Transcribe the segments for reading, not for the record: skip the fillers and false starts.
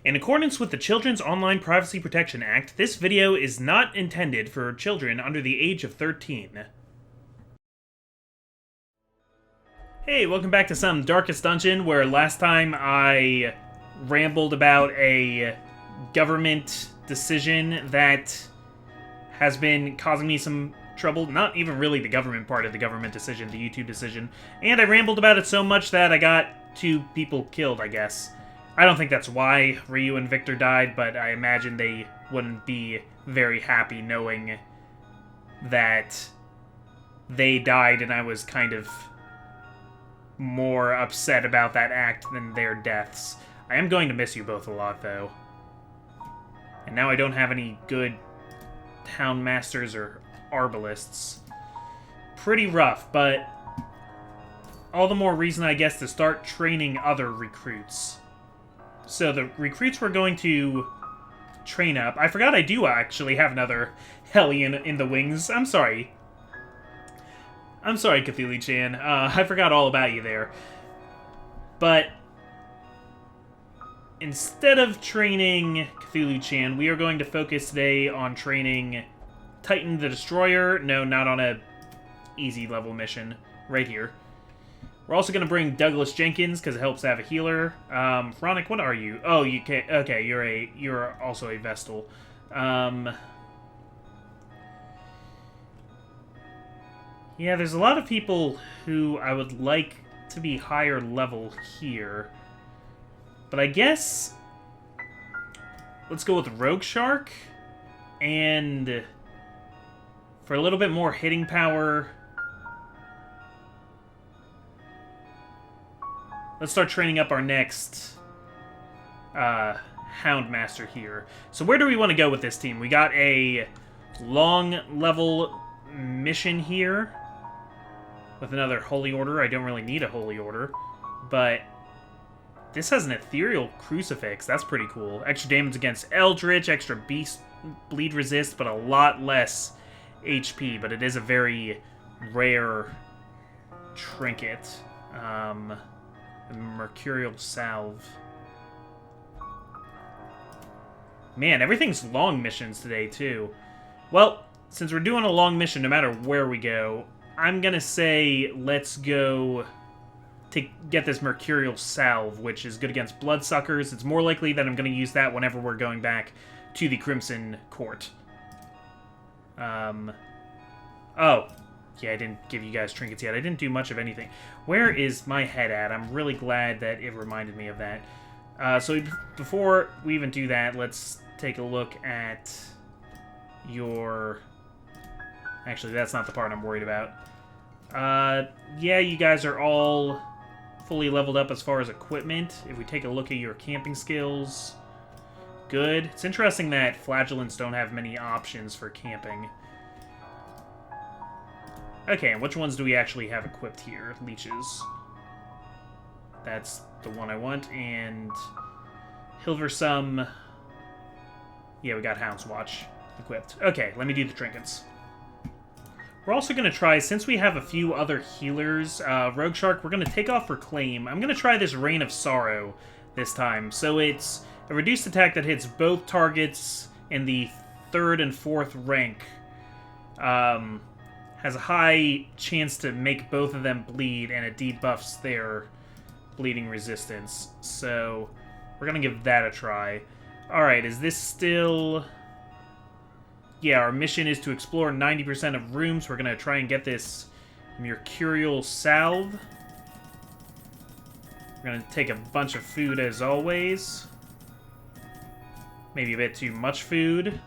In accordance with the Children's Online Privacy Protection Act, this video is not intended for children under the age of 13. Hey, welcome back to some Darkest Dungeon, where last time I rambled about a government decision that has been causing me some trouble. Not even really the government part of the government decision, the YouTube decision. And I rambled about it so much that I got 2 people killed, I guess. I don't think that's why Ryu and Victor died, but I imagine they wouldn't be very happy knowing that they died and I was kind of more upset about that act than their deaths. I am going to miss you both a lot, though. And now I don't have any good town masters or arbalists. Pretty rough, but all the more reason, I guess, to start training other recruits. So the recruits we're going to train up... I forgot I do actually have another Hellion in the wings. I'm sorry. I'm sorry, Cthulhu-chan. I forgot all about you there. But instead of training Cthulhu-chan, we are going to focus today on training Titan the Destroyer. No, not on a easy level mission. Right here. We're also going to bring Douglas Jenkins, because it helps to have a healer. Ronick, what are you? Oh, you can't... Okay, you're also a Vestal. Yeah, there's a lot of people who I would like to be higher level here. But I guess... let's go with Rogue Shark. And for a little bit more hitting power... let's start training up our next Houndmaster here. So where do we want to go with this team? We got a long level mission here with another Holy Order. I don't really need a Holy Order, but this has an Ethereal Crucifix. That's pretty cool. Extra damage against Eldritch, extra Beast Bleed Resist, but a lot less HP, but it is a very rare trinket. Mercurial Salve. Man, everything's long missions today, too. Well, since we're doing a long mission, no matter where we go, I'm gonna say let's go to get this Mercurial Salve, which is good against Bloodsuckers. It's more likely that I'm gonna use that whenever we're going back to the Crimson Court. Oh. Yeah, I didn't give you guys trinkets yet. I didn't do much of anything. Where is my head at? I'm really glad that it reminded me of that. So before we even do that, let's take a look at your... Actually, that's not the part I'm worried about. Yeah, you guys are all fully leveled up as far as equipment. If we take a look at your camping skills, good. It's interesting that flagellants don't have many options for camping. Okay, and which ones do we actually have equipped here? Leeches. That's the one I want, and Hilversum. Yeah, we got Hound's Watch equipped. Okay, let me do the trinkets. We're also going to try, since we have a few other healers, Rogue Shark, we're going to take off Reclaim. I'm going to try this Reign of Sorrow this time. So it's a reduced attack that hits both targets in the 3rd and 4th rank. Has a high chance to make both of them bleed, and it debuffs their bleeding resistance. So we're going to give that a try. Alright, is this still... Yeah, our mission is to explore 90% of rooms. We're going to try and get this Mercurial Salve. We're going to take a bunch of food as always. Maybe a bit too much food.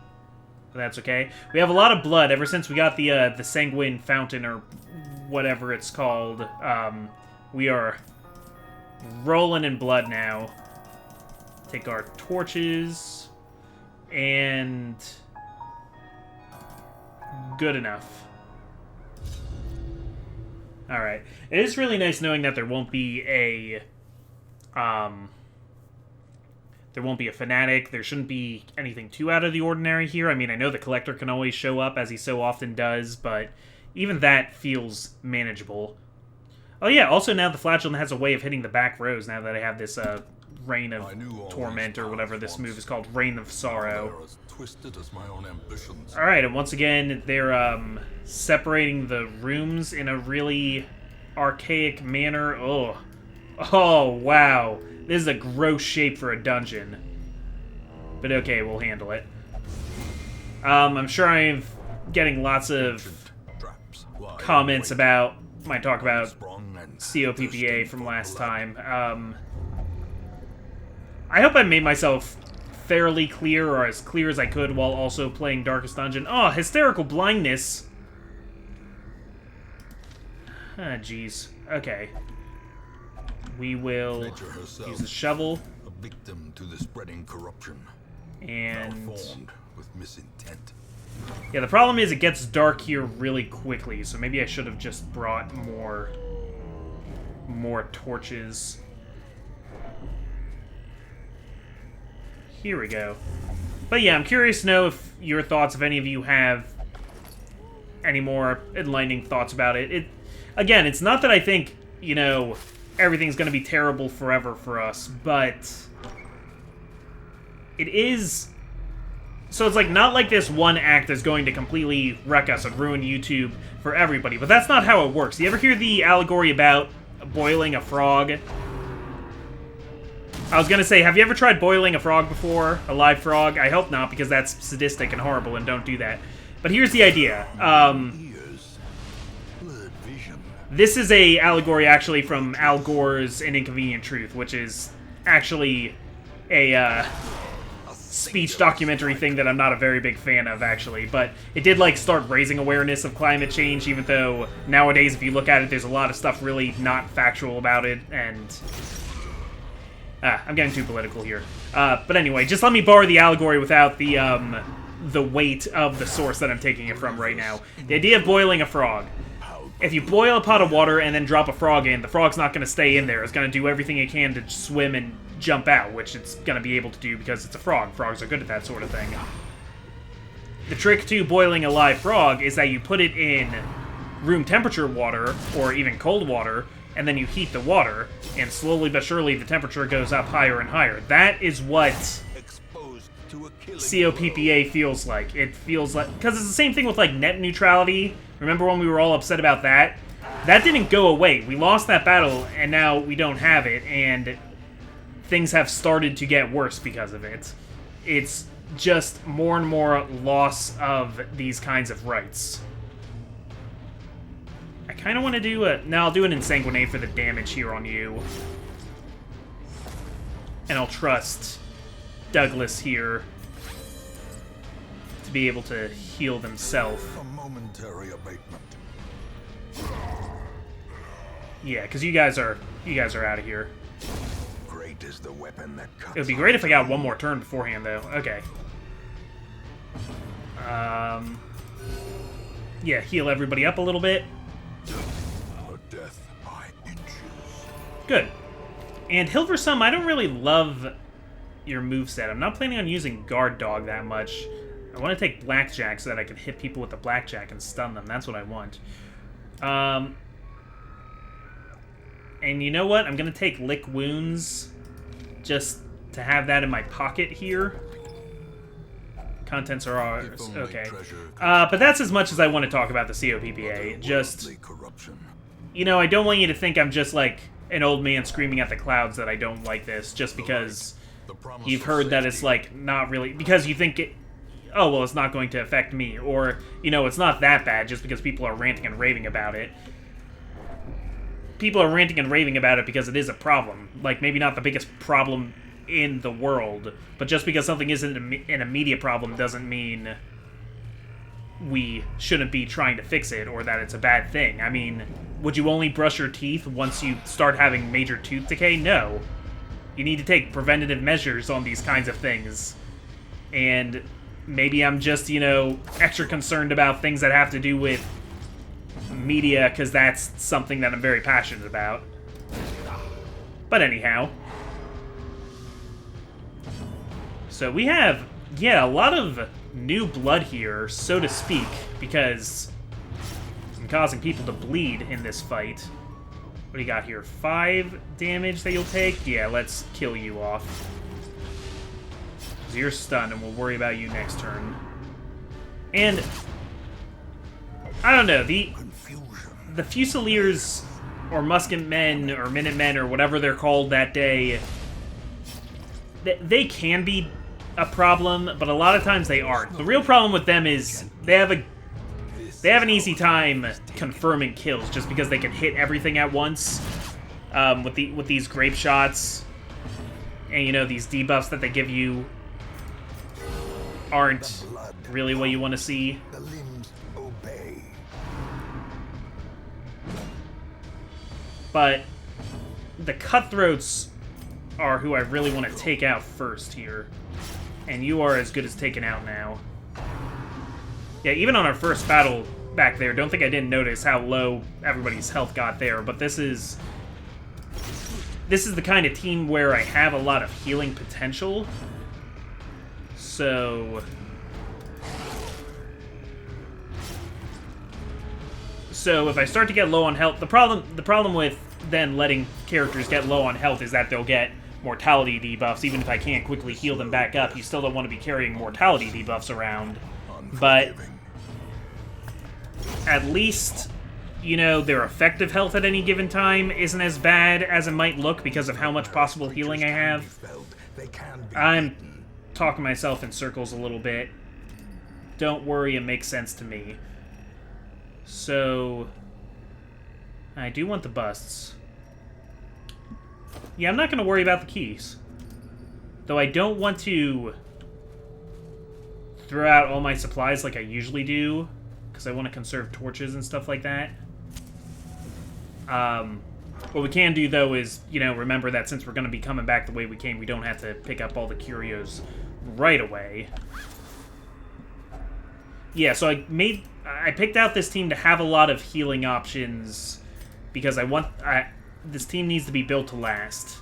But that's okay. We have a lot of blood ever since we got the Sanguine Fountain, or whatever it's called. We are rolling in blood now. Take our torches. And... good enough. Alright. It is really nice knowing that there won't be a... there won't be a fanatic. There shouldn't be anything too out of the ordinary here. I mean, I know the Collector can always show up, as he so often does, but even that feels manageable. Oh yeah, also now the Flagellant has a way of hitting the back rows now that I have this Reign of Torment, or whatever this move is called. Reign of Sorrow. Alright, and once again, they're separating the rooms in a really archaic manner. Oh, wow. This is a gross shape for a dungeon. But okay, we'll handle it. I'm sure I'm getting lots of comments about my talk about COPPA from last time. I hope I made myself fairly clear, or as clear as I could, while also playing Darkest Dungeon. Oh, hysterical blindness. Ah, jeez. Okay. We will use the shovel. A victim to the spreading corruption. And Malformed with misintent. yeah, the problem is it gets dark here really quickly, so maybe I should have just brought more torches. Here we go. But yeah, I'm curious to know if your thoughts, if any of you have any more enlightening thoughts about it. Again, it's not that I think, you know, everything's going to be terrible forever for us, but it is... So it's like, not like this one act is going to completely wreck us and ruin YouTube for everybody, but that's not how it works. You ever hear the allegory about boiling a frog? I was gonna say, have you ever tried boiling a frog before? A live frog? I hope not, because that's sadistic and horrible, and don't do that. But here's the idea. This is a allegory, actually, from Al Gore's An Inconvenient Truth, which is actually a speech documentary thing that I'm not a very big fan of, actually. But it did, like, start raising awareness of climate change, even though nowadays, if you look at it, there's a lot of stuff really not factual about it, and... I'm getting too political here. But anyway, just let me borrow the allegory without the weight of the source that I'm taking it from right now. The idea of boiling a frog. If you boil a pot of water and then drop a frog in, the frog's not going to stay in there. It's going to do everything it can to swim and jump out, which it's going to be able to do because it's a frog. Frogs are good at that sort of thing. The trick to boiling a live frog is that you put it in room temperature water, or even cold water, and then you heat the water, and slowly but surely the temperature goes up higher and higher. That is what COPPA feels like. It feels like... Because it's the same thing with, like, net neutrality. Remember when we were all upset about that? That didn't go away. We lost that battle, and now we don't have it, and things have started to get worse because of it. It's just more and more loss of these kinds of rights. I kind of want to do a... No, I'll do an Insanguinate for the damage here on you. And I'll trust Douglas here to be able to heal themselves. A momentary abatement. Yeah, because you guys are out of here. Great is the weapon that cuts. It would be great if I got one more turn beforehand, though. Okay. Yeah, heal everybody up a little bit. A death by inches. Good. And Hilversum, I don't really love your moveset. I'm not planning on using Guard Dog that much. I want to take Blackjack so that I can hit people with the Blackjack and stun them. That's what I want. And you know what? I'm going to take Lick Wounds just to have that in my pocket here. Contents are ours. Okay. But that's as much as I want to talk about the COPPA. Just, you know, I don't want you to think I'm just like an old man screaming at the clouds that I don't like this, just because you've heard that it's like not really, because you think it, oh, well, it's not going to affect me, or, you know, it's not that bad just because people are ranting and raving about it. People are ranting and raving about it because it is a problem. Like, maybe not the biggest problem in the world, but just because something isn't an immediate problem doesn't mean we shouldn't be trying to fix it, or that it's a bad thing. I mean, would you only brush your teeth once you start having major tooth decay? No. You need to take preventative measures on these kinds of things. And maybe I'm just, you know, extra concerned about things that have to do with media, because that's something that I'm very passionate about. But anyhow. So we have, yeah, a lot of new blood here, so to speak, because I'm causing people to bleed in this fight. What do you got here? 5 damage that you'll take? Yeah, let's kill you off. So you're stunned, and we'll worry about you next turn. And I don't know, the Fusiliers, or Musketmen, or Minutemen, or whatever they're called that day, they can be a problem, but a lot of times they aren't. The real problem with them is they have an easy time confirming kills just because they can hit everything at once with these grape shots, and you know, these debuffs that they give you aren't really what you want to see. The limbs obey. But the Cutthroats are who I really want to take out first here. And you are as good as taken out now. Yeah, even on our first battle back there, don't think I didn't notice how low everybody's health got there, but this is the kind of team where I have a lot of healing potential. So if I start to get low on health, the problem with then letting characters get low on health is that they'll get mortality debuffs. Even if I can't quickly heal them back up, you still don't want to be carrying mortality debuffs around. But at least, you know, their effective health at any given time isn't as bad as it might look because of how much possible healing I have. I'm talking myself in circles a little bit. Don't worry, it makes sense to me. So I do want the busts. Yeah, I'm not going to worry about the keys. Though I don't want to throw out all my supplies like I usually do, because I want to conserve torches and stuff like that. What we can do, though, is, you know, remember that since we're going to be coming back the way we came, we don't have to pick up all the curios right away. Yeah, so I picked out this team to have a lot of healing options, because this team needs to be built to last.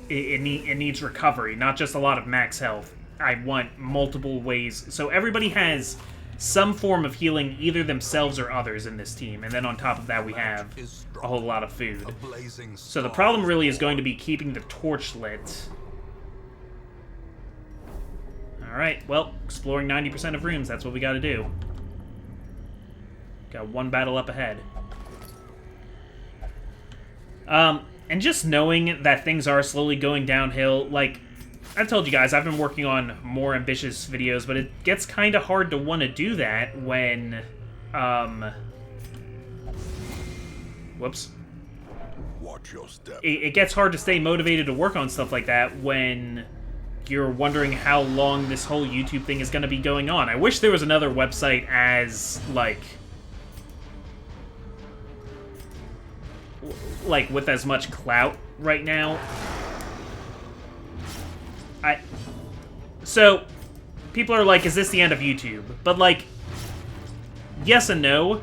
It needs recovery, not just a lot of max health. I want multiple ways. So everybody has some form of healing, either themselves or others in this team. And then on top of that, we have a whole lot of food. So the problem really is going to be keeping the torch lit. Alright, well, exploring 90% of rooms, that's what we gotta do. Got one battle up ahead. And just knowing that things are slowly going downhill, like, I've told you guys, I've been working on more ambitious videos, but it gets kind of hard to want to do that when, whoops. Watch your step. It gets hard to stay motivated to work on stuff like that when you're wondering how long this whole YouTube thing is going to be going on. I wish there was another website as, like, with as much clout right now. So, people are like, is this the end of YouTube? But, like, yes and no.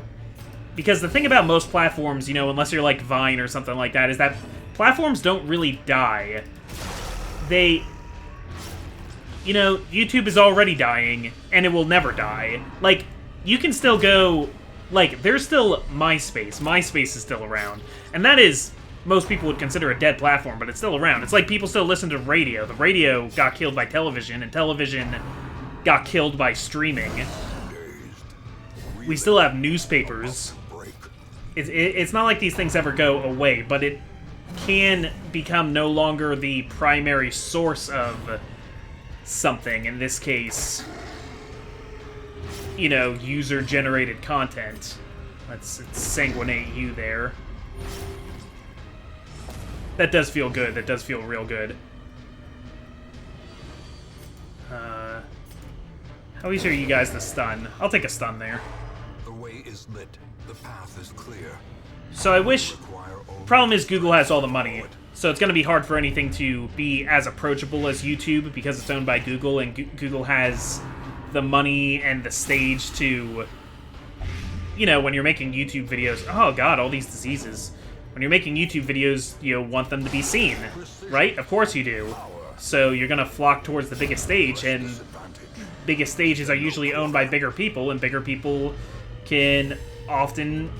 Because the thing about most platforms, you know, unless you're like Vine or something like that, is that platforms don't really die. They... You know, YouTube is already dying, and it will never die. Like, you can still go... Like, there's still MySpace. MySpace is still around. And that is, most people would consider a dead platform, but it's still around. It's like people still listen to radio. The radio got killed by television, and television got killed by streaming. We still have newspapers. It's not like these things ever go away, but it can become no longer the primary source of something. In this case, you know, user-generated content. Let's sanguinate you there. That does feel good. That does feel real good. How easy are you guys to stun? I'll take a stun there. The way is lit. The path is clear. So I wish... Problem is Google has all the money. So it's going to be hard for anything to be as approachable as YouTube because it's owned by Google, and Google has the money and the stage to... You know, when you're making YouTube videos... Oh god, all these diseases. When you're making YouTube videos, you want them to be seen, right? Of course you do. So you're going to flock towards the biggest stage, and biggest stages are usually owned by bigger people, and bigger people can often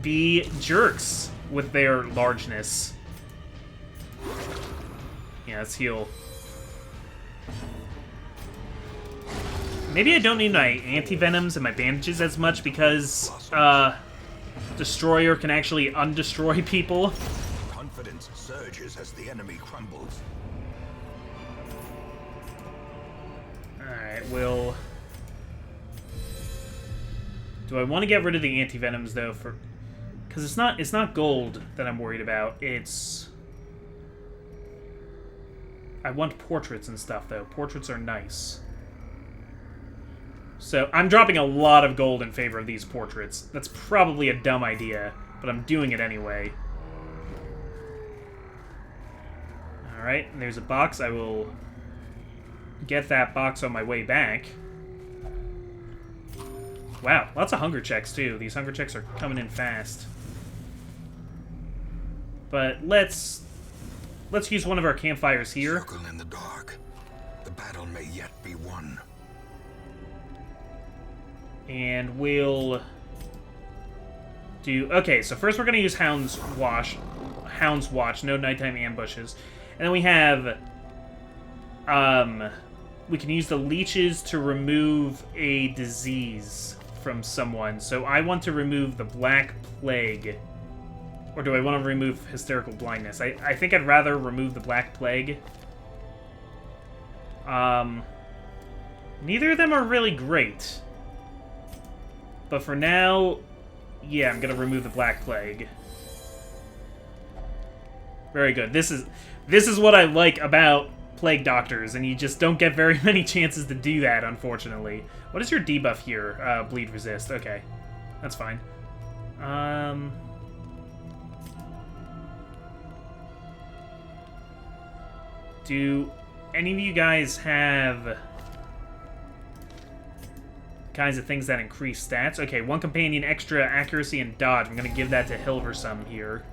be jerks with their largeness. Yeah, let's heal. Maybe I don't need my anti-venoms and my bandages as much because, Destroyer can actually undestroy people. Confidence surges as the enemy crumbles. Alright, we'll... Do I want to get rid of the anti-venoms, though, for... Because it's not gold that I'm worried about, it's... I want portraits and stuff, though. Portraits are nice. So, I'm dropping a lot of gold in favor of these portraits. That's probably a dumb idea, but I'm doing it anyway. Alright, and there's a box. I will get that box on my way back. Wow, lots of hunger checks, too. These hunger checks are coming in fast. But let's use one of our campfires here. Circle in the dark. The battle may yet be won. And we'll do... Okay, so first we're going to use Hound's Watch, no nighttime ambushes. And then we have... we can use the leeches to remove a disease from someone. So I want to remove the Black Plague. Or do I want to remove Hysterical Blindness? I think I'd rather remove the Black Plague. Neither of them are really great. But for now, yeah, I'm gonna remove the Black Plague. Very good. This is what I like about Plague Doctors, and you just don't get very many chances to do that, unfortunately. What is your debuff here? Bleed Resist. Okay. That's fine. Do any of you guys have kinds of things that increase stats? Okay, one companion, extra accuracy and dodge. I'm going to give that to Hilversum here.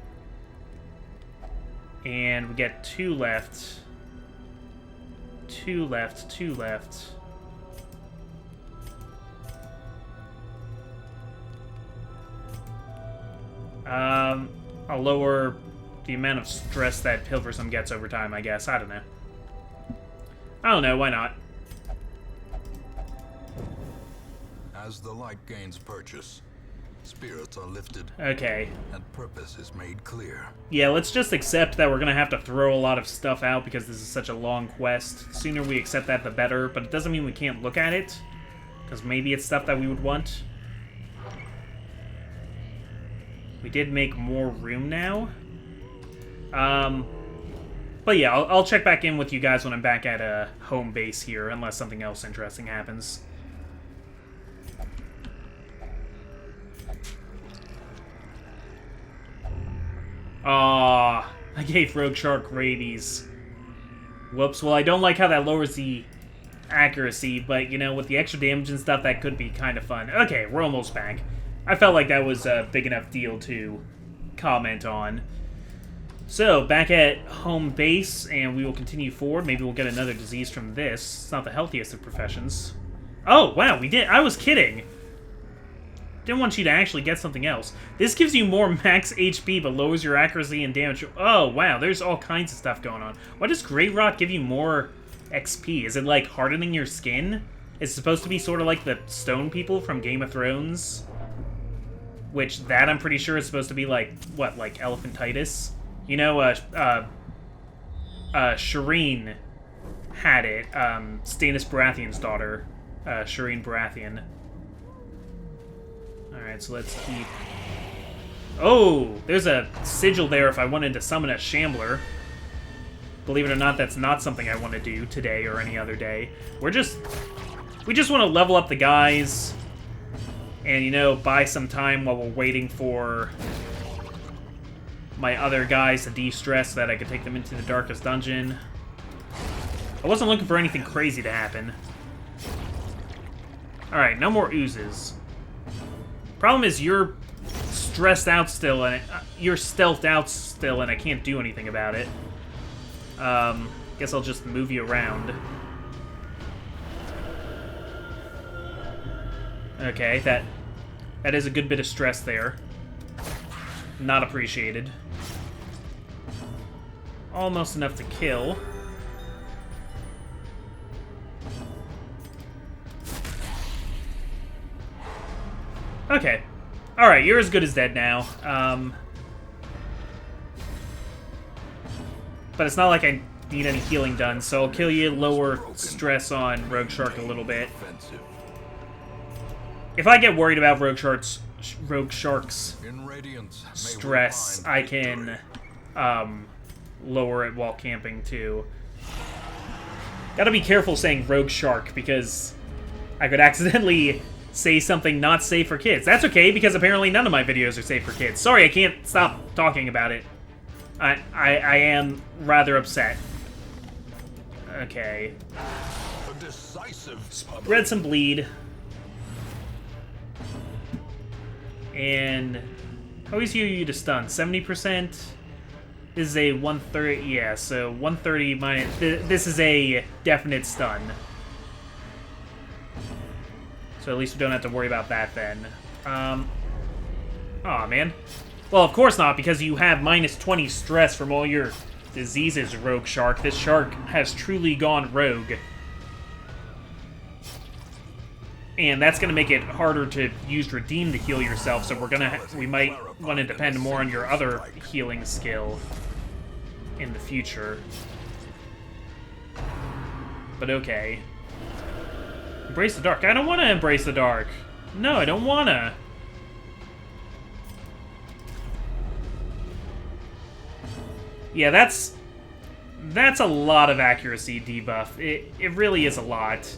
And we get 2 left. 2 left, 2 left. I'll lower the amount of stress that Hilversum gets over time, I guess. I don't know, why not? As the light gains purchase, spirits are lifted. Okay. And purpose is made clear. Yeah, let's just accept that we're gonna have to throw a lot of stuff out because this is such a long quest. The sooner we accept that, the better, but it doesn't mean we can't look at it, because maybe it's stuff that we would want. We did make more room now. But yeah, I'll check back in with you guys when I'm back at a home base here, unless something else interesting happens. Aw, I gave Rogue Shark rabies. Whoops, well I don't like how that lowers the accuracy, but you know, with the extra damage and stuff, that could be kind of fun. Okay, we're almost back. I felt like that was a big enough deal to comment on. So, back at home base, and we will continue forward. Maybe we'll get another disease from this. It's not the healthiest of professions. Oh, wow, we did. I was kidding. Didn't want you to actually get something else. This gives you more max HP, but lowers your accuracy and damage. Oh, wow, there's all kinds of stuff going on. Why does Grey Rot give you more XP? Is it, like, hardening your skin? It's supposed to be sort of like the stone people from Game of Thrones. Which, that I'm pretty sure is supposed to be, like, what, like elephantitis? You know, Shireen had it. Stannis Baratheon's daughter, Shireen Baratheon. Alright, so let's keep... Oh! There's a sigil there if I wanted to summon a Shambler. Believe it or not, that's not something I want to do today or any other day. We just want to level up the guys and, you know, buy some time while we're waiting for my other guys to de-stress so that I could take them into the darkest dungeon. I wasn't looking for anything crazy to happen. Alright, no more oozes. Problem is, you're stressed out still, and you're stealthed out still, and I can't do anything about it. Guess I'll just move you around. Okay, that is a good bit of stress there. Not appreciated. Almost enough to kill. Okay. Alright, you're as good as dead now. But it's not like I need any healing done, so I'll kill you, lower stress on Rogue Shark a little bit. If I get worried about Rogue Shark's stress, I can lower it while camping too. Gotta be careful saying Rogue Shark, because I could accidentally say something not safe for kids. That's okay, because apparently none of my videos are safe for kids. Sorry, I can't stop talking about it. I am rather upset. Okay. Spread some bleed. And how easy are you to stun? 70%? This is a 130. Yeah, so 130 minus. This is a definite stun. So at least we don't have to worry about that then. Aw, man. Well, of course not, because you have minus 20 stress from all your diseases, Rogue Shark. This shark has truly gone rogue. And that's going to make it harder to use Redeem to heal yourself, so we might want to depend more on your other healing skill in the future. But okay. Embrace the dark. I don't want to embrace the dark. No, I don't want to. Yeah, that's a lot of accuracy debuff. It really is a lot.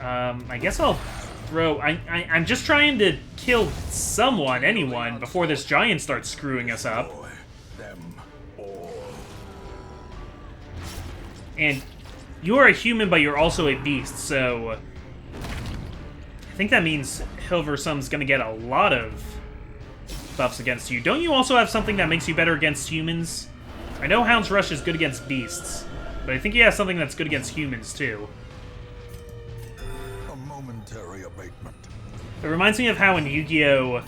I guess I'll throw... I'm just trying to kill someone, anyone, before this giant starts screwing us up. And you're a human, but you're also a beast, so... I think that means Hilversum's gonna get a lot of buffs against you. Don't you also have something that makes you better against humans? I know Hound's Rush is good against beasts, but I think you have something that's good against humans, too. Abatement. It reminds me of how in Yu-Gi-Oh!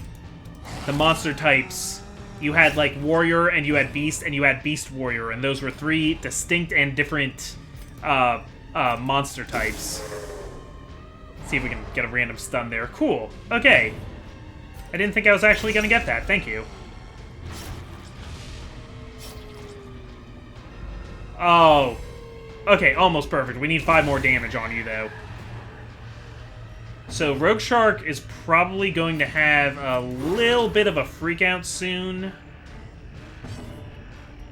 The monster types, you had, like, Warrior, and you had Beast, and you had Beast Warrior, and those were three distinct and different monster types. Let's see if we can get a random stun there. Cool. Okay. I didn't think I was actually going to get that. Thank you. Oh. Okay, almost perfect. We need 5 more damage on you, though. So, Rogue Shark is probably going to have a little bit of a freakout soon.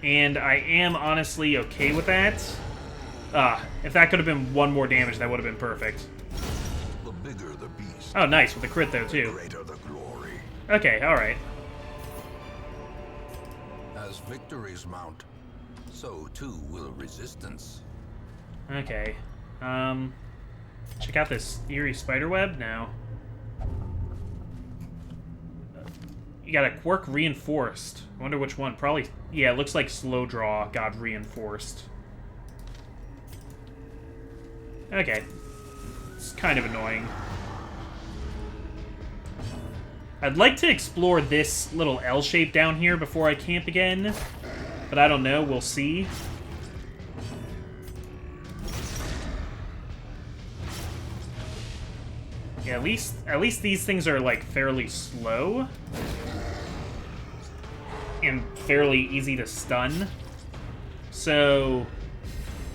And I am honestly okay with that. If that could have been 1 more damage, that would have been perfect. The bigger the beast. Oh, nice, with the crit, though, too. The greater the glory. Okay, alright. As victories mount, so too will resistance. Okay. Check out this eerie spiderweb now. You got a quirk reinforced. I wonder which one. Probably, yeah, it looks like slow draw got reinforced. Okay. It's kind of annoying. I'd like to explore this little L shape down here before I camp again, but I don't know. We'll see. Yeah, at least these things are, like, fairly slow. And fairly easy to stun. So,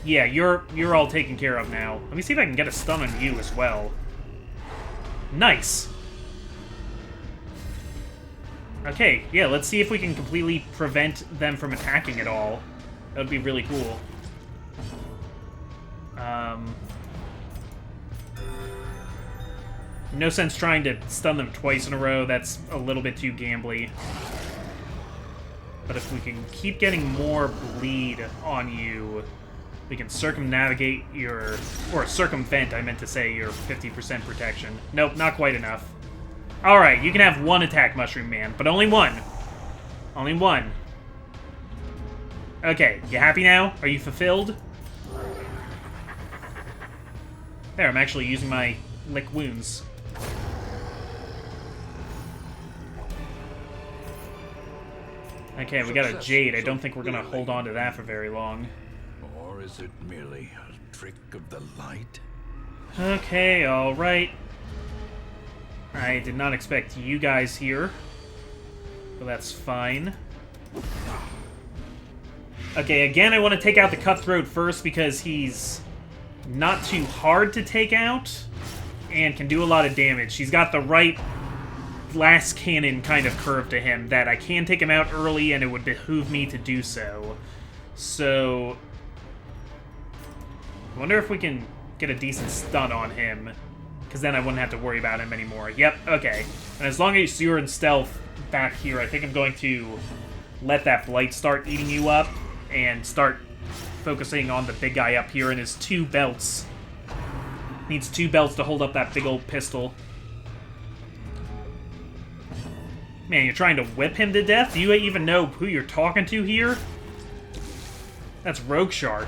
yeah, you're all taken care of now. Let me see if I can get a stun on you as well. Nice! Okay, yeah, let's see if we can completely prevent them from attacking at all. That would be really cool. No sense trying to stun them twice in a row. That's a little bit too gambly. But if we can keep getting more bleed on you, we can circumnavigate your... Or circumvent, I meant to say, your 50% protection. Nope, not quite enough. Alright, you can have 1 attack, Mushroom Man, but only 1. Only 1. Okay, you happy now? Are you fulfilled? There, I'm actually using my Lick Wounds. Okay, we got a Success Jade. I so don't think we're gonna clearly. hold on to that for very long. Or is it merely a trick of the light? Okay, alright. I did not expect you guys here. But that's fine. Okay, again, I want to take out the Cutthroat first because he's not too hard to take out and can do a lot of damage. He's got the right glass cannon kind of curve to him that I can take him out early and it would behoove me to do so. So, I wonder if we can get a decent stun on him, because then I wouldn't have to worry about him anymore. Yep, okay. And as long as you're in stealth back here, I think I'm going to let that Blight start eating you up and start focusing on the big guy up here and his 2 belts. Needs 2 belts to hold up that big old pistol. Man, you're trying to whip him to death? Do you even know who you're talking to here? That's Rogue Shark.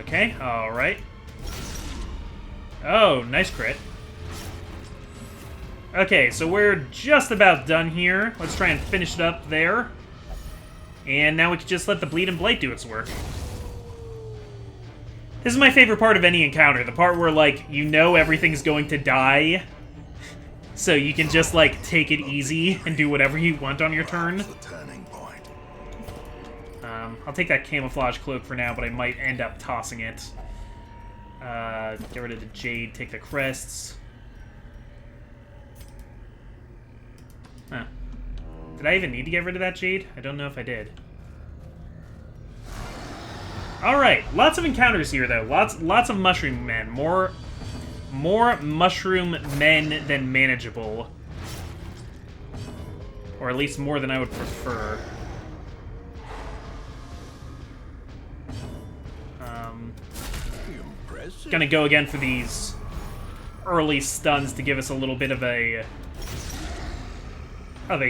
Okay, alright. Oh, nice crit. Okay, so we're just about done here. Let's try and finish it up there. And now we can just let the Bleed and Blight do its work. This is my favorite part of any encounter. The part where, like, you know everything's going to die. So you can just, like, take it easy and do whatever you want on your turn. I'll take that camouflage cloak for now, but I might end up tossing it. Get rid of the Jade, take the crests. Huh. Did I even need to get rid of that Jade? I don't know if I did. Alright, lots of encounters here, though. Lots of mushroom men. More mushroom men than manageable. Or at least more than I would prefer. Gonna go again for these early stuns to give us a little bit of a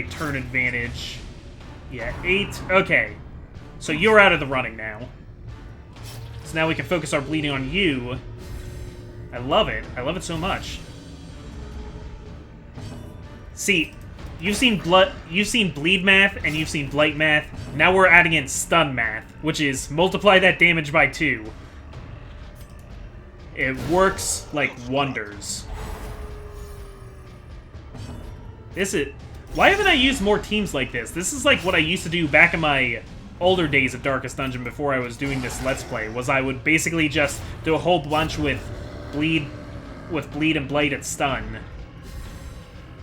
turn advantage. Yeah, 8. Okay. So you're out of the running now. So now we can focus our bleeding on you. I love it. I love it so much. See, you've seen bleed math and you've seen blight math. Now we're adding in stun math, which is multiply that damage by 2. It works like wonders. Why haven't I used more teams like this? This is like what I used to do back in my older days of Darkest Dungeon before I was doing this Let's Play, was I would basically just do a whole bunch with bleed and blight at stun.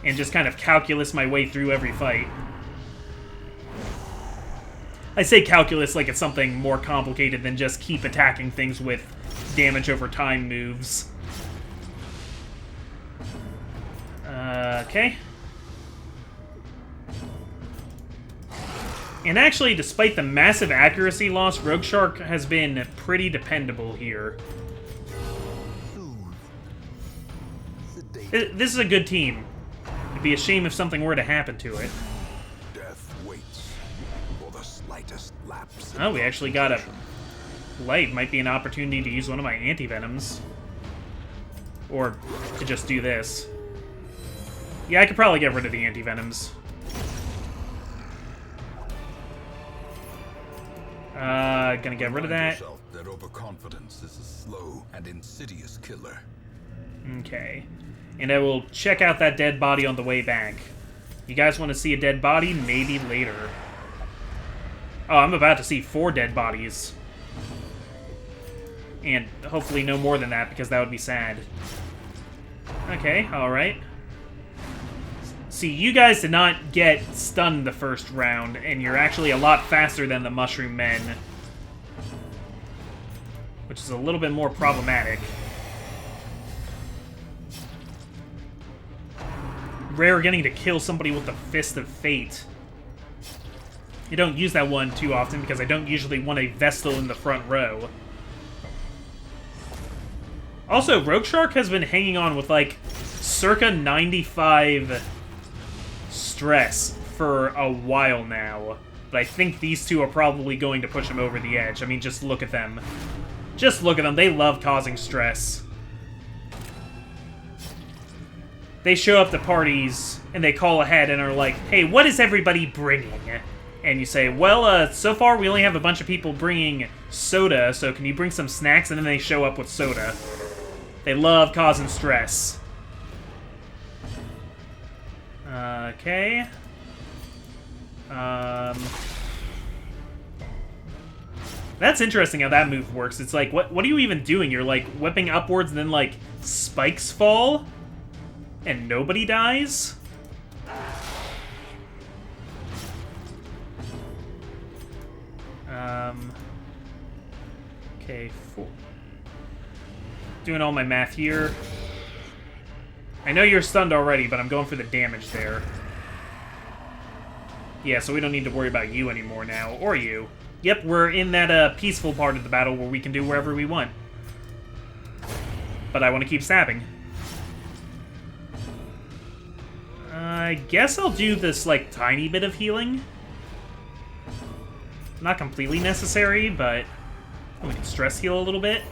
And just kind of calculus my way through every fight. I say calculus like it's something more complicated than just keep attacking things with damage over time moves. Okay. And actually, despite the massive accuracy loss, Rogue Shark has been pretty dependable here. This is a good team. It'd be a shame if something were to happen to it. Death waits for the slightest lapse. Oh, we actually got a Blight. Might be an opportunity to use one of my anti-venoms. Or to just do this. Yeah, I could probably get rid of the anti-venoms. Gonna get rid of that. That overconfidence is a slow and insidious killer. Okay. And I will check out that dead body on the way back. You guys want to see a dead body? Maybe later. Oh, I'm about to see 4 dead bodies. And hopefully no more than that, because that would be sad. Okay, alright. See, you guys did not get stunned the first round, and you're actually a lot faster than the Mushroom Men. Which is a little bit more problematic. Rare getting to kill somebody with the Fist of Fate. You don't use that one too often, because I don't usually want a Vestal in the front row. Also, Rogue Shark has been hanging on with, like, circa 95 stress for a while now. But I think these two are probably going to push him over the edge. I mean, just look at them. Just look at them. They love causing stress. they show up to parties and they call ahead and are like, hey, what is everybody bringing? And you say, well, so far we only have a bunch of people bringing soda, so can you bring some snacks? And then they show up with soda. They love causing stress. Okay. That's interesting how that move works. It's like, what are you even doing? You're like whipping upwards and then like spikes fall and nobody dies? Okay, doing all my math here. I know you're stunned already, but I'm going for the damage there. Yeah, so we don't need to worry about you anymore now, or you. Yep, we're in that peaceful part of the battle where we can do wherever we want. But I want to keep stabbing. I guess I'll do this, like, tiny bit of healing. Not completely necessary, but we can stress heal a little bit.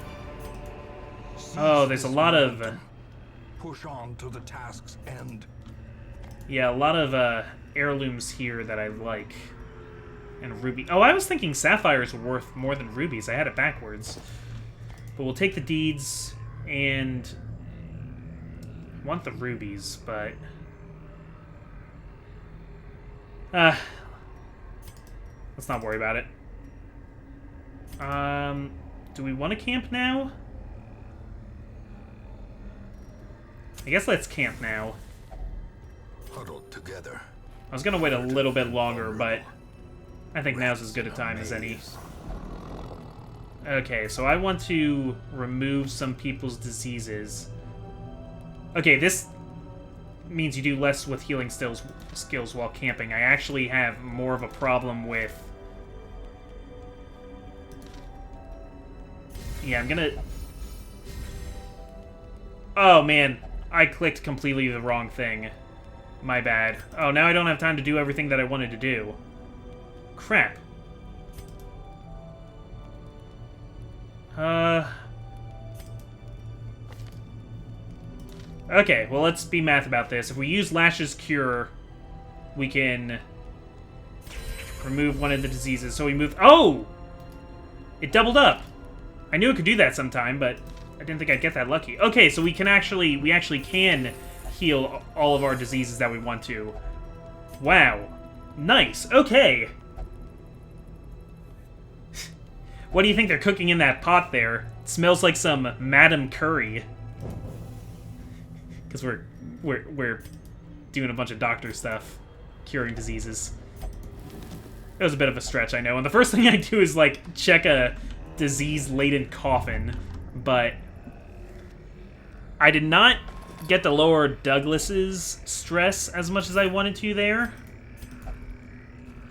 Oh, there's a lot of... Push on to the task's end. Yeah, a lot of heirlooms here that I like. And ruby. Oh, I was thinking sapphires were worth more than rubies. I had it backwards. But we'll take the deeds and want the rubies, but let's not worry about it. Do we want to camp now? I guess let's camp now. Huddled together. I was gonna wait a little bit longer, but I think now's as good a time as any. Okay, so I want to remove some people's diseases. Okay, this means you do less with healing skills while camping. I actually have more of a problem with... Yeah, I'm gonna... Oh, man. I clicked completely the wrong thing. My bad. Oh, now I don't have time to do everything that I wanted to do. Crap. Okay, well, let's be math about this. If we use Lash's Cure, we can remove one of the diseases. So we move... Oh! It doubled up. I knew it could do that sometime, but I didn't think I'd get that lucky. Okay, so we actually can heal all of our diseases that we want to. Wow. Nice. Okay. What do you think they're cooking in that pot there? It smells like some Madame Curry. Because we're doing a bunch of doctor stuff, curing diseases. It was a bit of a stretch, I know. And the first thing I do is like check a disease-laden coffin, but I did not get to lower Douglas's stress as much as I wanted to there.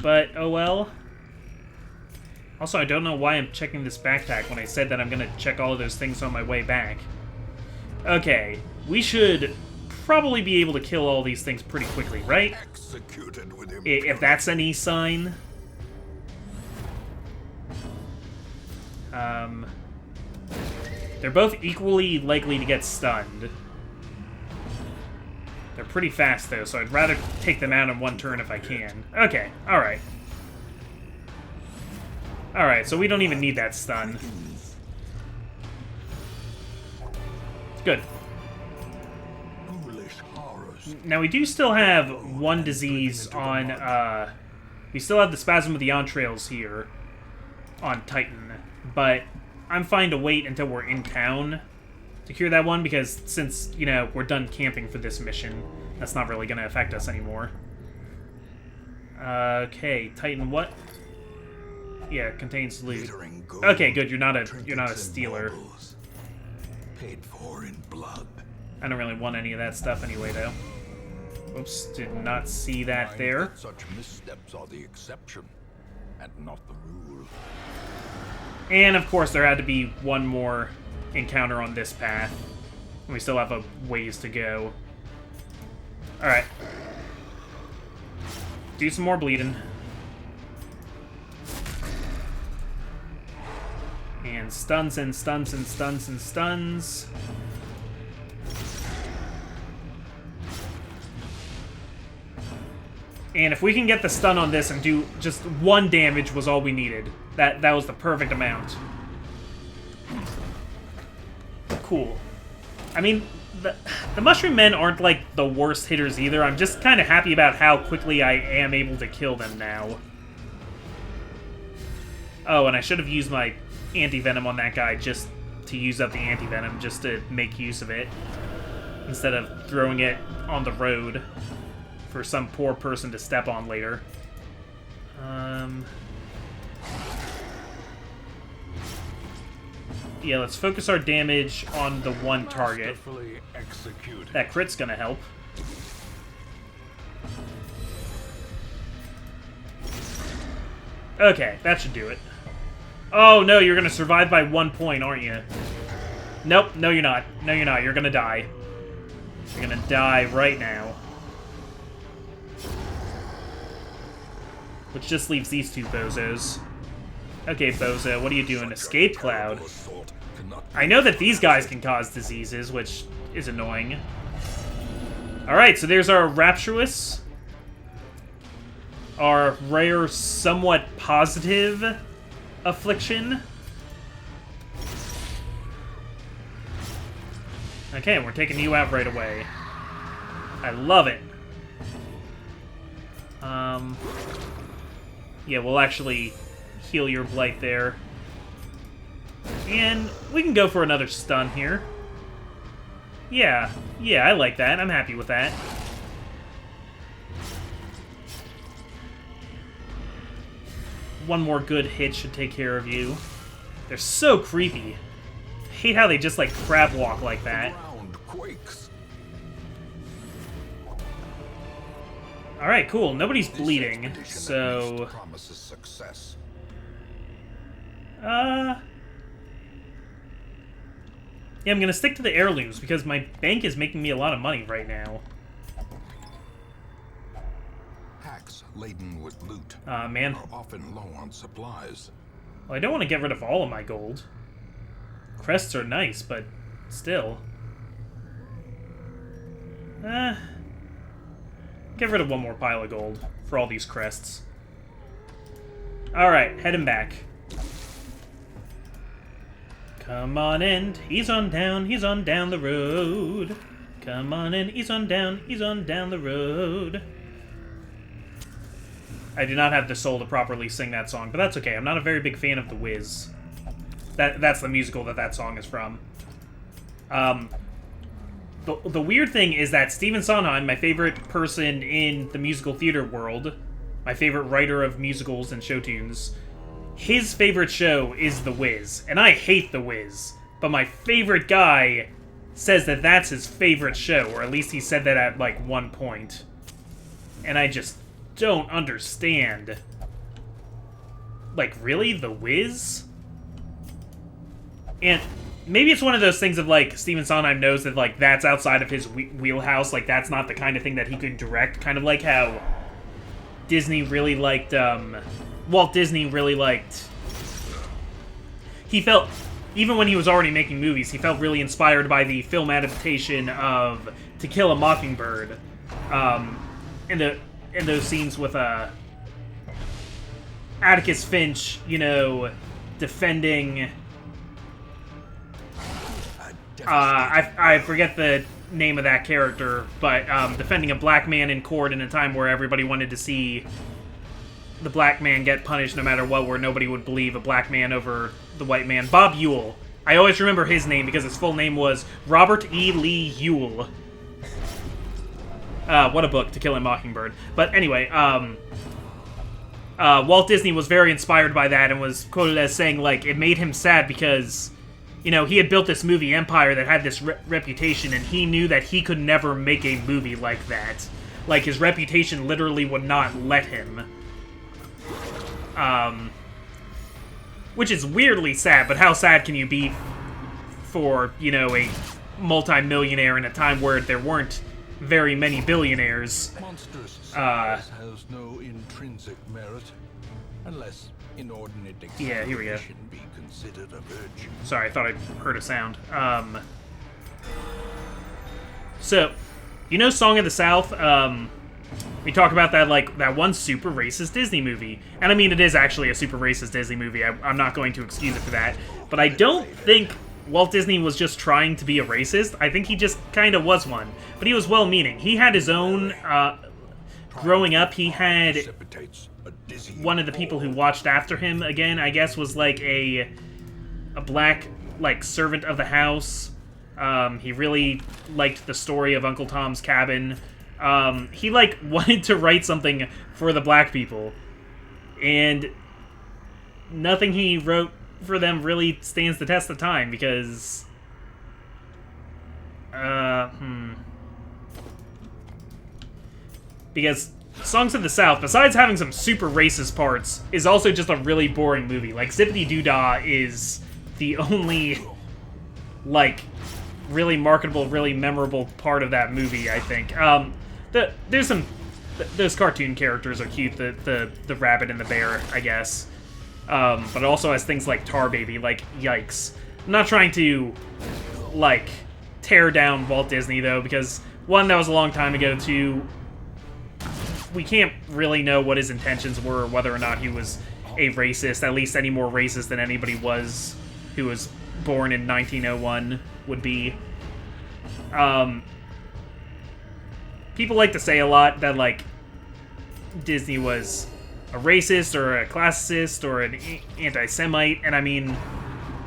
But oh well. Also, I don't know why I'm checking this backpack when I said that I'm gonna check all of those things on my way back. Okay, we should probably be able to kill all these things pretty quickly, right? Executed with If that's any sign. They're both equally likely to get stunned. They're pretty fast, though, so I'd rather take them out in one turn if I can. Okay, alright. Alright, so we don't even need that stun. Good. Now, we do still have one disease on, we still have the Spasm of the Entrails here on Titan, but I'm fine to wait until we're in town to cure that one, because since, you know, we're done camping for this mission, that's not really going to affect us anymore. Okay, Titan what? Yeah, contains loot. Okay, good, you're not a stealer. Paid for in blood. I don't really want any of that stuff anyway, though. Oops, did not see that there. Such missteps are the exception, and not the rule. And, of course, there had to be one more encounter on this path. We still have a ways to go. Alright. Do some more bleeding. And stuns and stuns and stuns and stuns. And if we can get the stun on this and do just 1 damage was all we needed. That was the perfect amount. Cool. I mean, the Mushroom Men aren't, like, the worst hitters either. I'm just kind of happy about how quickly I am able to kill them now. Oh, and I should have used my anti-venom on that guy just to use up the anti-venom, just to make use of it. Instead of throwing it on the road for some poor person to step on later. Yeah, let's focus our damage on the one target. That crit's gonna help. Okay, that should do it. Oh, no, you're gonna survive by 1 point, aren't you? Nope, no you're not. No you're not, you're gonna die. You're gonna die right now. Which just leaves these 2 bozos. Okay, bozo, what are you doing? Escape Cloud. I know that these guys can cause diseases, which is annoying. Alright, so there's our Rapturous. Our rare, somewhat positive affliction. Okay, we're taking you out right away. I love it. Yeah, we'll actually heal your Blight there. And we can go for another stun here. Yeah, I like that. I'm happy with that. One more good hit should take care of you. They're so creepy. I hate how they just, like, crab walk like that. Alright, cool. Nobody's bleeding, so... Yeah, I'm gonna stick to the heirlooms, because my bank is making me a lot of money right now. Hacks laden with loot man. are often low on supplies. Well, I don't want to get rid of all of my gold. Crests are nice, but still. Get rid of 1 more pile of gold for all these crests. Alright, heading back. Come on in, he's on down the road. Come on in, he's on down the road. I do not have the soul to properly sing that song, but that's okay. I'm not a very big fan of The Wiz. That's the musical that song is from. The weird thing is that Stephen Sondheim, my favorite person in the musical theater world, my favorite writer of musicals and show tunes, his favorite show is The Wiz, and I hate The Wiz, but my favorite guy says that that's his favorite show, or at least he said that at, like, 1 point. And I just don't understand. Like, really? The Wiz? And maybe it's one of those things of, like, Stephen Sondheim knows that, like, that's outside of his wheelhouse, like, that's not the kind of thing that he could direct, kind of like how Disney really liked, Walt Disney really liked... He felt, even when he was already making movies, he felt really inspired by the film adaptation of To Kill a Mockingbird. In those scenes with, Atticus Finch, you know, defending... I forget the name of that character, but, defending a black man in court in a time where everybody wanted to see the black man get punished no matter what, where nobody would believe a black man over the white man. Bob Ewell. I always remember his name because his full name was Robert E. Lee Ewell. What a book, To Kill a Mockingbird. But anyway, Walt Disney was very inspired by that and was quoted as saying, like, it made him sad because, you know, he had built this movie empire that had this reputation, and he knew that he could never make a movie like that. Like, his reputation literally would not let him. Which is weirdly sad, but how sad can you be for, you know, a multi-millionaire in a time where there weren't very many billionaires? Monstrous size has no intrinsic merit, unless inordinate yeah, here we go. be considered a virtue. Sorry, I thought I heard a sound. So, you know Song of the South? We talk about that, like, that one super racist Disney movie. And I mean, it is actually a super racist Disney movie. I'm not going to excuse it for that. But I don't think Walt Disney was just trying to be a racist. I think he just kind of was one. But he was well-meaning. He had his own, growing up, he had one of the people who watched after him, again, I guess, was, like, a black, like, servant of the house. He really liked the story of Uncle Tom's Cabin. He, like, wanted to write something for the black people. And nothing he wrote for them really stands the test of time, because... Because Songs of the South, besides having some super racist parts, is also just a really boring movie. Like, Zippity Doo Dah is the only, like, really marketable, really memorable part of that movie, I think. There's some... Those cartoon characters are cute, the rabbit and the bear, I guess. But it also has things like Tar Baby, like, yikes. I'm not trying to, like, tear down Walt Disney, though, because, one, that was a long time ago, two, we can't really know what his intentions were, or whether or not he was a racist, at least any more racist than anybody was who was born in 1901 would be. People like to say a lot that, like, Disney was a racist or a classicist or an anti-Semite, and I mean,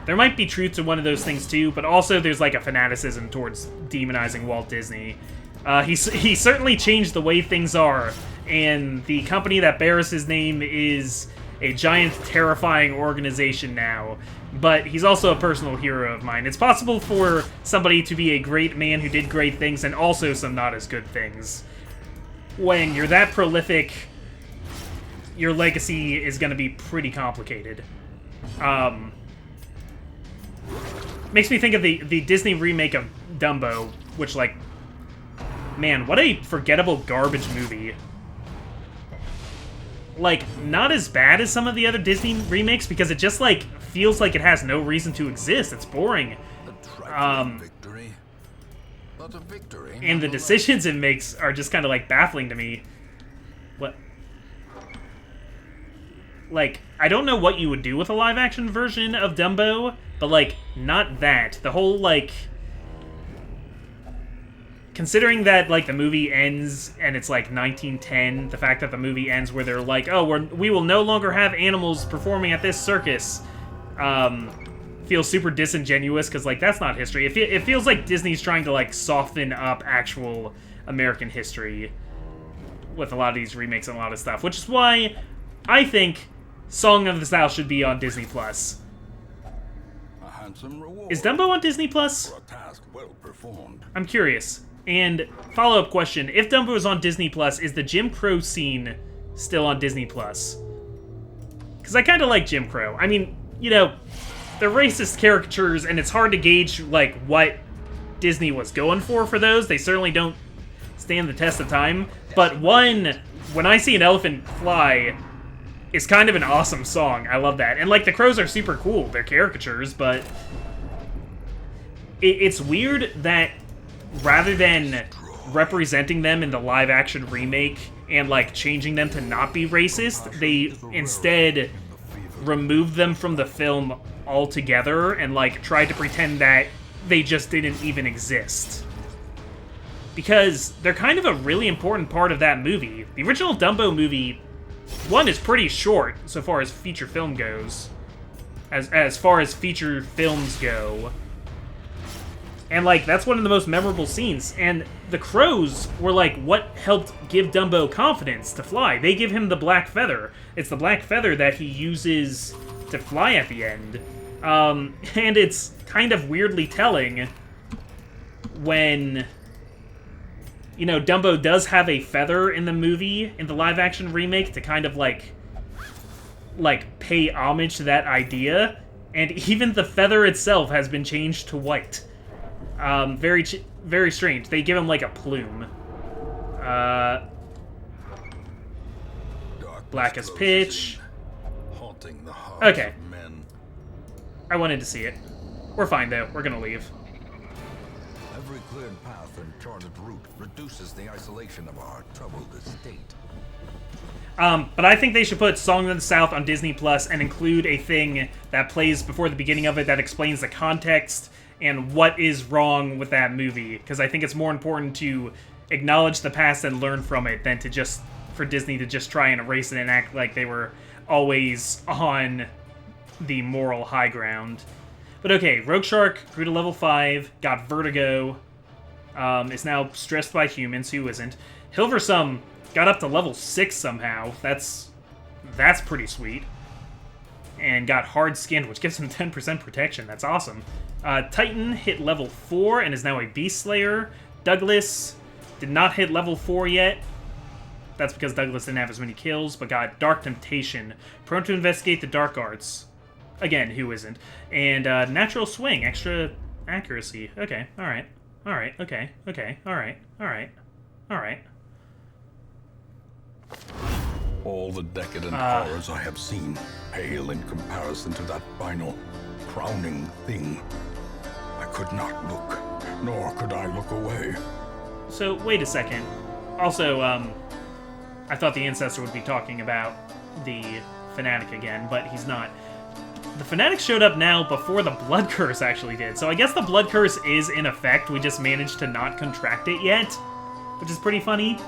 there might be truth to one of those things too, but also there's, like, a fanaticism towards demonizing Walt Disney. He certainly changed the way things are, and the company that bears his name is a giant, terrifying organization now. But he's also a personal hero of mine. It's possible for somebody to be a great man who did great things and also some not as good things. When you're that prolific, your legacy is going to be pretty complicated. Makes me think of the Disney remake of Dumbo, which, like, man, what a forgettable garbage movie. Like, not as bad as some of the other Disney remakes, because it just, like, feels like it has no reason to exist. It's boring. Victory, but a victory, and the decisions it makes are just kind of, like, baffling to me. What? Like, I don't know what you would do with a live-action version of Dumbo, but, like, not that. The whole, like... Considering that, like, the movie ends and it's, like, 1910, the fact that the movie ends where they're like, oh, we will no longer have animals performing at this circus, feels super disingenuous, because, like, that's not history. It feels like Disney's trying to, like, soften up actual American history with a lot of these remakes and a lot of stuff, which is why I think Song of the South should be on Disney+. A handsome reward Is Dumbo on Disney+? for a task well performed. I'm curious. And follow-up question, if Dumbo is on Disney+, is the Jim Crow scene still on Disney+? Because I kind of like Jim Crow. I mean, you know, they're racist caricatures, and it's hard to gauge, like, what Disney was going for those. They certainly don't stand the test of time. But one, When I See an Elephant Fly, is kind of an awesome song. I love that. And, like, the crows are super cool. They're caricatures, but... It's weird that rather than representing them in the live-action remake and, like, changing them to not be racist, they instead removed them from the film altogether and, like, tried to pretend that they just didn't even exist. Because they're kind of a really important part of that movie. The original Dumbo movie, one, is pretty short so far as feature film goes. As far as feature films go. And, like, that's one of the most memorable scenes. And the crows were, like, what helped give Dumbo confidence to fly. They give him the black feather. It's the black feather that he uses to fly at the end. And it's kind of weirdly telling when, you know, Dumbo does have a feather in the movie, in the live-action remake, to kind of, like, pay homage to that idea. And even the feather itself has been changed to white. Very strange. They give him, like, a plume. Black as pitch. Haunting the hearts Okay. of men. I wanted to see it. We're fine, though. We're gonna leave. A Every cleared path and charted route reduces the isolation of our troubled estate. But I think they should put Song of the South on Disney Plus and include a thing that plays before the beginning of it that explains the context and what is wrong with that movie. Because I think it's more important to acknowledge the past and learn from it than to just for Disney to just try and erase it and act like they were always on the moral high ground. But okay, Rogue Shark grew to level 5, got Vertigo, is now stressed by humans, who isn't. Hilversum got up to level 6 somehow. That's pretty sweet. And got Hard Skinned, which gives him 10% protection. That's awesome. Titan hit level 4 and is now a Beast Slayer. Douglas did not hit level 4 yet. That's because Douglas didn't have as many kills, but got Dark Temptation. Prone to investigate the dark arts. Again, who isn't? And Natural Swing, extra accuracy. Okay, alright. Alright, okay, alright, alright, alright. All the decadent horrors I have seen pale in comparison to that final, crowning thing. I could not look, nor could I look away. So, wait a second. Also, I thought the Ancestor would be talking about the Fanatic again, but he's not. The Fanatic showed up now before the Blood Curse actually did, so I guess the Blood Curse is in effect, we just managed to not contract it yet, which is pretty funny.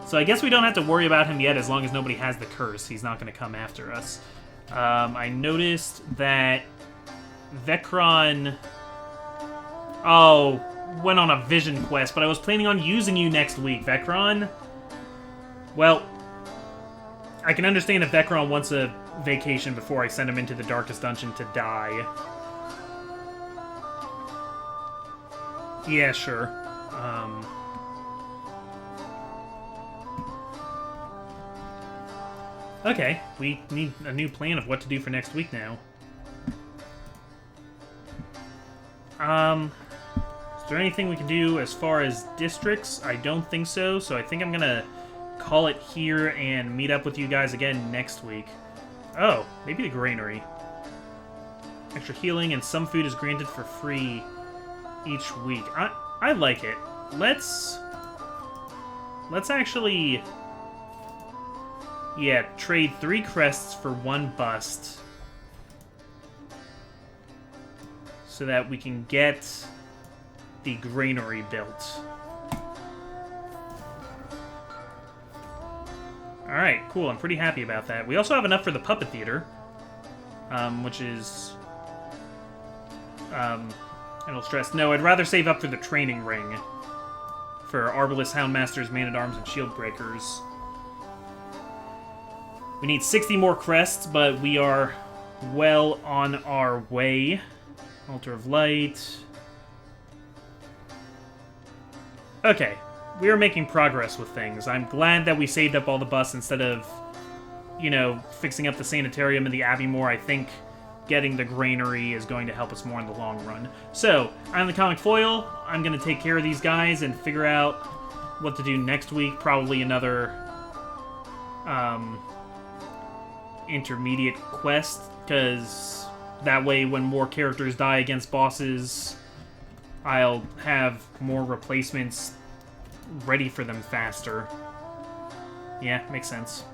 So I guess we don't have to worry about him yet as long as nobody has the curse. He's not going to come after us. I noticed that Vecron... Oh, went on a vision quest, but I was planning on using you next week, Vecron. Well, I can understand if Vecron wants a vacation before I send him into the Darkest Dungeon to die. Yeah, sure. Okay, we need a new plan of what to do for next week now. Is there anything we can do as far as districts? I don't think so, so I think I'm gonna call it here and meet up with you guys again next week. Oh, maybe the granary. Extra healing and some food is granted for free each week. I like it. Let's actually... Yeah, trade 3 crests for 1 bust. So that we can get the granary built. Alright, cool. I'm pretty happy about that. We also have enough for the Puppet Theater. Which is... It'll stress. No, I'd rather save up for the training ring. For Arbalest, Houndmasters, Man-at-Arms, and Shield Breakers. We need 60 more crests, but we are well on our way. Altar of Light. Okay, we are making progress with things. I'm glad that we saved up all the busts instead of, you know, fixing up the Sanitarium and the Abbey more. I think getting the granary is going to help us more in the long run. So, I'm the Comic Foil. I'm going to take care of these guys and figure out what to do next week. Probably another, intermediate quest, because that way when more characters die against bosses, I'll have more replacements ready for them faster. Yeah, makes sense.